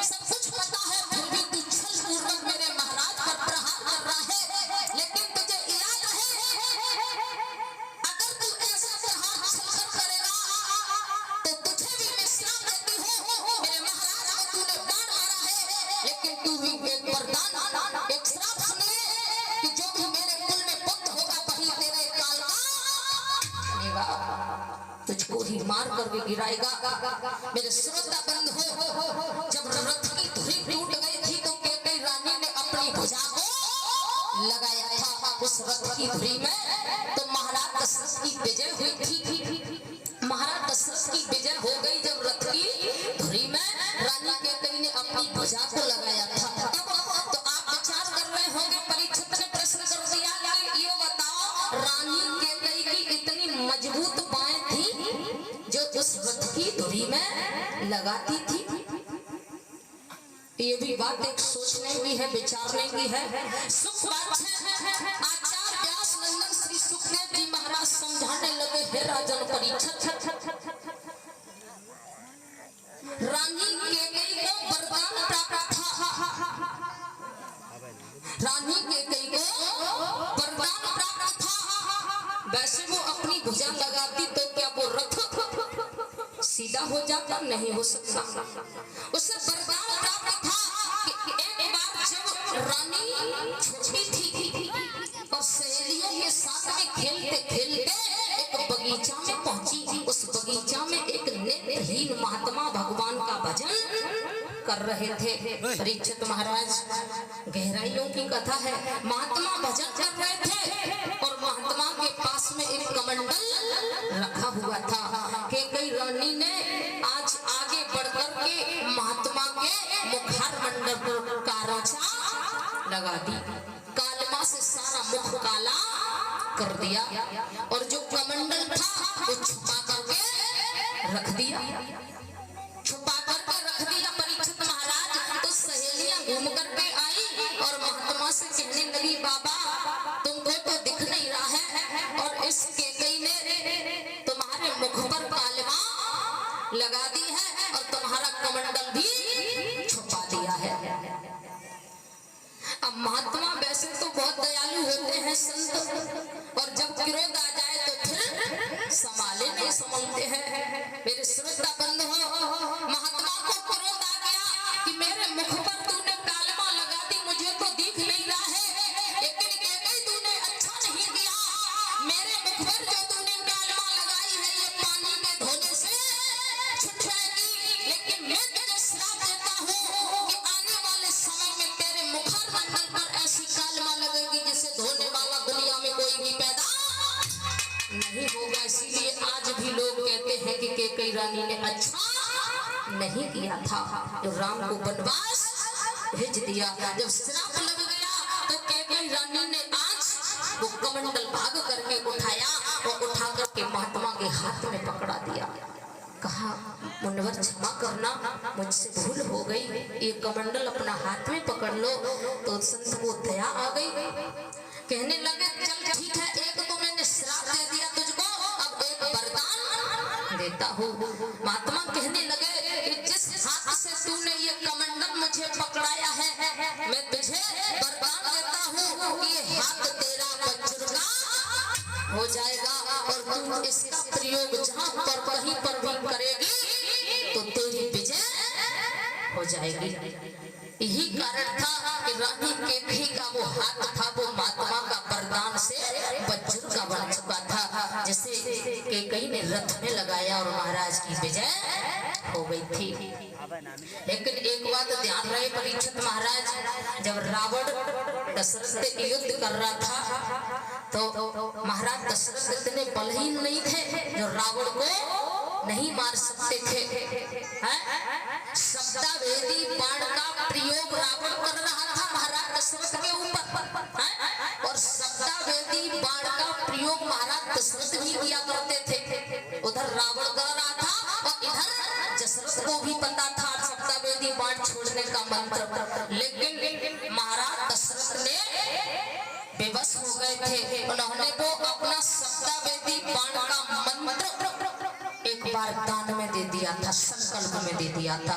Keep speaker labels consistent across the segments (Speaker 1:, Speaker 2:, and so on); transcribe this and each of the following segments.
Speaker 1: सब कुछ पता है, फिर भी तू छल पूर्वक मेरे महाराज पर प्रहार कर रहा है। लेकिन तुझे याद है, अगर तू ऐसा प्रहार छलकर करेगा तो तुझे भी मैं श्राप देती हूँ। मेरे महाराज को तूने बाण मारा है, लेकिन तू भी एक वरदान, एक श्राप सुनिए कि जो भी मेरे कुल में पुत्र होगा वही तेरे काल का तुझको ही मार कर भी गिराएगा। मेरे श्रोता बंद हो, जब रथ की धुरी टूट गई थी तो कैकेयी रानी ने अपनी भुजा को लगाया था उस रथ की धुरी में, तो महाराज दशरथ की विजय हुई थी। महाराज दशरथ की विजय हो गई जब रथ की धुरी में रानी कैकेयी ने अपनी भुजा को लगाया था। तो आप विचार कर रहे होंगे, परीक्षित ने प्रश्न कर दिया कि ये बताओ रानी कैकेयी की इतनी मजबूत बाहें थी जो उस रथ की धुरी में लगाती थी। ये भी बात एक सोचने की है, विचारने की है। सुख बात है, आचार्य व्यास नंदन श्री सुखदेव जी महाराज समझाने लगे, हे राजन परीक्षित, रानी कैकेयी को वरदान प्राप्त था। रानी कैकेयी को वरदान प्राप्त था। वैसे वो अपनी भुजा लगाती तो क्या वो रथ सीधा हो जाता? नहीं हो सकता। उसे वरदान प्राप्त था कि एक बार जब रानी छोटी थी और सहेलियों के साथ में खेलते खेलते एक बगीचा में पहुंची। उस बगीचा में एक नेत्रहीन महात्मा भगवान का भजन कर रहे थे। परीक्षित महाराज, गहराइयों की कथा है। महात्मा भजन कर रहे थे और महात्मा के पास में एक कमंडल रखा हुआ था। कैकेयी रानी ने आज आगे बढ़कर के महात्मा के मुखार मंडल पर कारोचा लगा दी। कालमा से सारा मुख काला कर दिया और जो कमंडल था वो छुपा करके रख दिया। छुपा करके रख दिया परीक्षित महाराज। तो सहेलियां घूम करके आई और महात्मा से कहने लगी, बाबा तुमको तो दिख नहीं रहा है और इस कैकेयी ने तुम्हारे मुख पर कालमा लगा दी है और तुम्हारा कमंडल भी छुपा दिया है। अब महात्मा वैसे तो बहुत दयालु होते हैं संत, और जब क्रोध आ जाए तो फिर संभाले नहीं संभलते हैं। मेरे श्रोता बंद हो, महात्मा को क्रोध आ गया कि मेरे मुख पर तूने कालमा लगा दी, मुझे तो दिख नहीं रहा है, लेकिन कैकेयी तूने अच्छा नहीं किया। मेरे मुख पर जो तूने कालमा लगाई है ये पानी के धोने से छूट जाएगी, लेकिन मैं तुझे श्राप देता हूँ कि आने वाले समय में तेरे मुखार मंडल पर ऐसी कालमा लगेगी जिसे धोने वाला दुनिया में कोई भी पैदा नहीं होगा। इसीलिए आज भी लोग कहते हैं कि कैकेयी रानी ने अच्छा नहीं किया था जो राम को वनवास भेज दिया। जब श्राप लग गया तो कैकेयी रानी ने आज वो कमंडल भाग करके उठाया और उठा करके महात्मा के हाथ में पकड़ा दिया। कहा, मुनिवर क्षमा करना, मुझसे भूल हो गई, ये कमंडल अपना हाथ में पकड़ लो। तो संत को दया आ गई, कहने लगे चल ठीक है, एक तो मैंने श्राप दे दिया तुझको, अब एक वरदान देता हूँ। महात्मा कहने लगे कि जिस हाथ से तूने ये कमंडल मुझे पकड़ाया है, मैं तुझे वरदान देता हूँ कि ये हाथ तेरा वज्र का हो जाएगा और तू इसका प्रयोग जहाँ पर कहीं पर भी करेगी तो तेरी विजय हो जाएगी। यही कारण था कि रानी कैकेयी का वो हाथ था वो महात्मा का वरदान से वज्र का बन चुका था, जिसे कैकेयी ने रथ में लगाया और महाराज की विजय हो गई थी। लेकिन एक बात ध्यान रहे परीक्षित महाराज, जब रावण दशरथ से युद्ध कर रहा था तो महाराज दशरथ इतने बलहीन नहीं थे जो रावण को नहीं मार सकते थे। शब्दावेदी बाण का प्रयोग रावण कर रहा था महाराज दशरथ के ऊपर, और शब्दावेदी बाण का प्रयोग महाराज दशरथ भी किया करते थे। उधर रावण कर रहा था और इधर दशरथ को भी पता था शब्दावेदी बाण छोड़ने का मंत्र, लेकिन महाराज दशरथ ने बेबस हो गए थे। उन्होंने तो अपना शब्दावेदी बाण का मंत्र एक बार दान में दे दिया था, संकल्प में दे दिया था।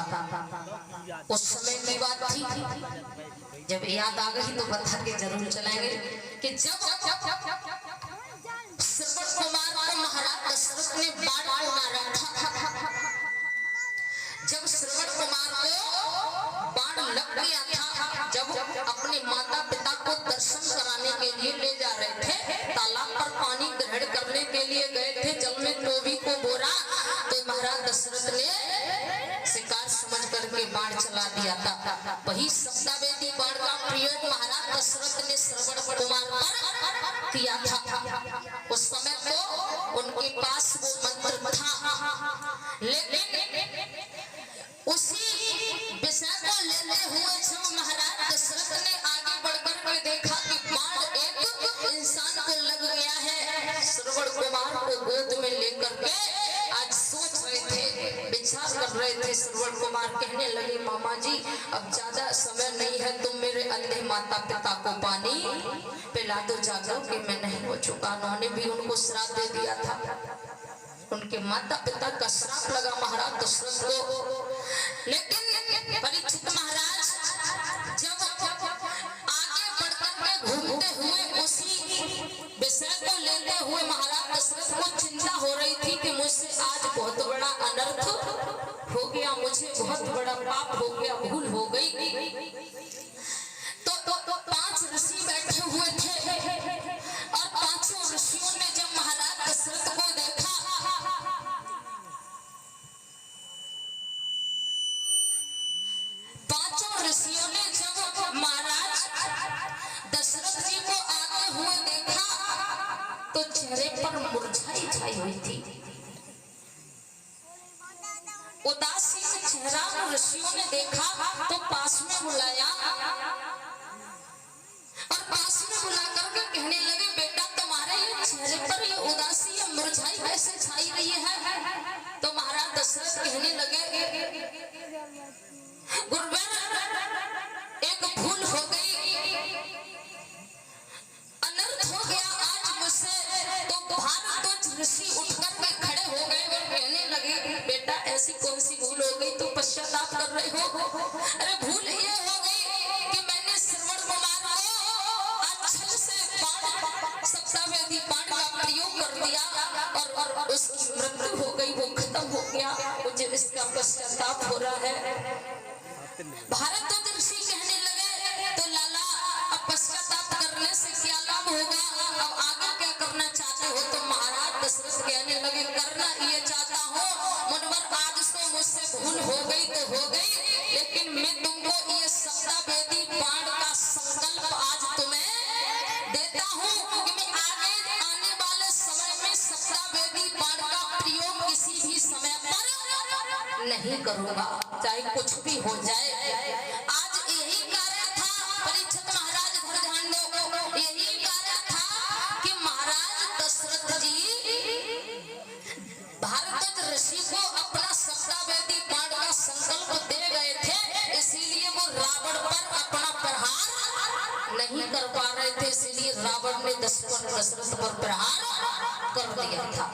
Speaker 1: उस समय की बात थी, जब याद आ गई तो बता के जरूर चलेंगे कि जब श्रवण कुमार को महाराज दशरथ ने बाण मारा था, जब श्रवण कुमार को बाण लग गया था, जब अपने माता पिता को दर्शन कराने के लिए ले जा रहे थे, तालाब पर पानी ग्रहण करने के लिए गए थे, जल में टोबी को बोरा, तो महाराज दशरथ ने शिकार समझ करके बाण चला दिया था। वही सप्तावेदी बाण का प्रयोग महाराज दशरथ ने श्रवण कुमार पर किया था। उस समय तो उनके पास वो मंत्र था, लेकिन उसी विषय को लेते हुए जब महाराज दशरथ ने आगे बढ़कर के देखा कि बाण एक इंसान को लग गया है, श्रवण कुमार को गोद में लेकर के आज सोच रहे थे, विचार कर रहे थे। श्रवण कुमार कहने लगे, मामा जी अब ज्यादा समय नहीं है, तुम मेरे अंधे माता पिता को पानी पिला दो, जागो कि मैं नहीं हो चुका। उन्होंने भी उनको श्राप दे दिया था, उनके माता पिता का श्राप लगा महाराज दशरथ को। लेकिन परीक्षित महाराज जब आगे बढ़कर के घूमते हुए उसी विषय को लेते हुए महाराज दशरथ को चिंता हो रही थी कि मुझसे आज बहुत बड़ा अनर्थ हो गया, मुझे बहुत बड़ा पाप हो गया, भूल हो गई। तो 5 ऋषि बैठे हुए थे और 5 ऋषियों ने जब महाराज दशरथ को देखा, ऋषियों ने जब महाराज दशरथ जी को आते हुए देखा तो चेहरे पर मुरझाई छाई हुई थी, उदासी से चेहरा ऋषियों ने देखा तो पास में बुलाया और पास में बुला करके कहने लगे, बेटा तुम्हारे चेहरे पर ये उदासी या मुरझाई कैसे छाई रही है? तो महाराज दशरथ कहने लगे, गुरुवर एक भूल हो गई, अनर्थ हो गया आज मुझसे। तो भारद्वाज ऋषि उठकर के खड़े हो गए और कहने लगे, बेटा ऐसी कौन सी भूल हो गई, तो पश्चाताप कर रहे हो? अरे भूल ये हो गई कि मैंने श्रवण कुमार को अच्छे से बाण सप्तावेदी बाण का प्रयोग कर दिया और उसकी मृत्यु हो गई, वो खत्म हो गया, मुझे इसका पश्चाताप हो रहा है। भारद्वाज ऋषि कहने लगे, तो लाला अब पश्चाताप करने से क्या लाभ होगा, अब आगे क्या करना चाहते हो? तो महाराज दशरथ कहने लगे, करना ये चाहता हूँ मुनवर, आज तो मुझसे भूल हो गई तो हो गई, लेकिन मैं तुमको ये सप्तावेदी बाण का संकल्प आज तुम्हें देता हूँ कि मैं आगे आने वाले समय में सप्तावेदी बाण का प्रयोग किसी भी समय पर नहीं करूंगा, चाहे कुछ भी हो जाए। आज यही कारण था परीक्षित महाराज, इधर ध्यान दो, यही कारण था कि महाराज दशरथ जी भारद्वाज ऋषि को अपना सप्तावेदी बाण का संकल्प दे गए थे, इसीलिए वो रावण पर अपना प्रहार नहीं कर पा रहे थे, इसीलिए रावण ने दशरथ पर प्रहार कर दिया था।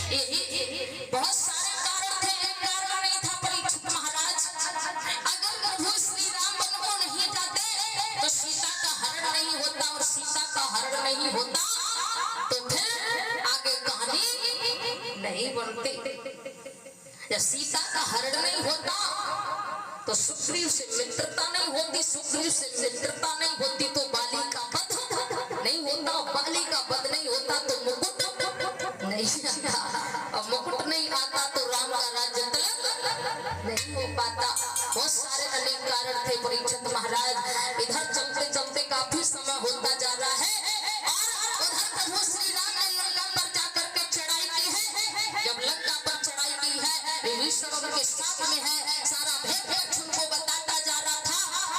Speaker 1: यही बहुत सारे कारण थे, एक कारण नहीं था परीक्षित महाराज। अगर प्रभु श्री राम वन को नहीं जाते तो सीता का हरण नहीं होता, और सीता का हरण नहीं होता तो फिर आगे कहानी नहीं बनती। जब सीता का हरण नहीं होता तो सुग्रीव से मित्रता नहीं होती, सुग्रीव से मित्रता नहीं होती तो बाली का वध नहीं होता, बाली का वध नहीं होता तो मुकुट नहीं आता, अब मुकुट नहीं आता तो राम का राज्य तलक नहीं हो पाता। बहुत सारे अनेक कारण थे परीक्षित महाराज। इधर चलते चलते काफी समय होता जा रहा है और उधर प्रभु श्री राम ने लंका पर जाकर के चढ़ाई की है। जब लंका पर चढ़ाई की है, विभीषण के साथ में है, सारा भेद लक्ष्मण को बताता जा रहा था,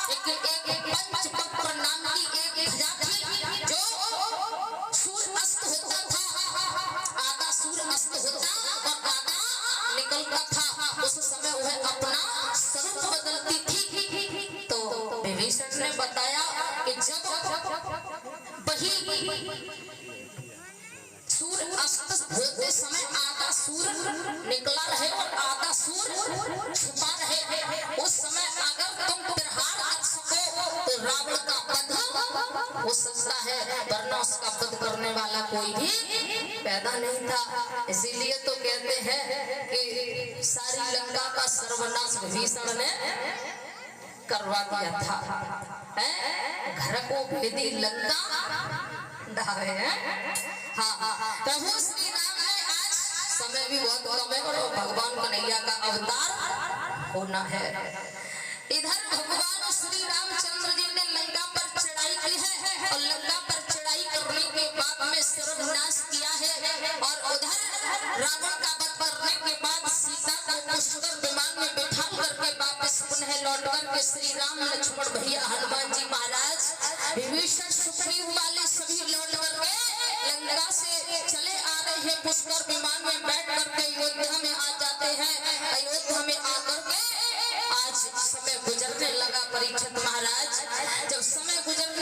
Speaker 1: लेकिन एक पंचपत्र नाम की एक प्रजा थी जो सूर्य अस्त होता था, आधा सूर्य अस्त होता और आधा निकलता था, उस समय वह अपना स्वरूप बदलती थी। तो विभीषण ने बताया कि जब वही सूर्य अस्त होते समय आधा सूर्य निकला रहे और आधा सूर्य छुपा रहे, उस समय अगर तुम प्रहार कर सको तो रावण का वध हो सकता है, वरना उसका वध करने वाला कोई भी पैदा नहीं था। इसीलिए तो कहते हैं कि सारी लंका का सर्वनाश विभीषण ने करवा दिया था। घर को भेदी लंका ढावे हैं। हाँ, प्रभु श्री राम ने आज समय भी बहुत कम है और भगवान कन्हैया का अवतार होना है। इधर भगवान श्री रामचंद्र जी ने लंका पर चढ़ाई की है और लंका पर चढ़ाई करने के बाद में सर्वनाश किया है, और उधर रावण का वध करने के बाद सीता को पुष्कर विमान में बिठा करके वापस पुनः लौट करके श्री राम, लक्ष्मण भैया, हनुमान जी महाराज, विभीषण, सुग्रीव वाले सभी लौट करके लंका से चले आ रहे हैं। पुष्कर विमान में बैठ करके अयोध्या में आ जाते हैं। अयोध्या में आकर के आज समय गुजरने लगा। परीक्षित महाराज, जब समय गुजर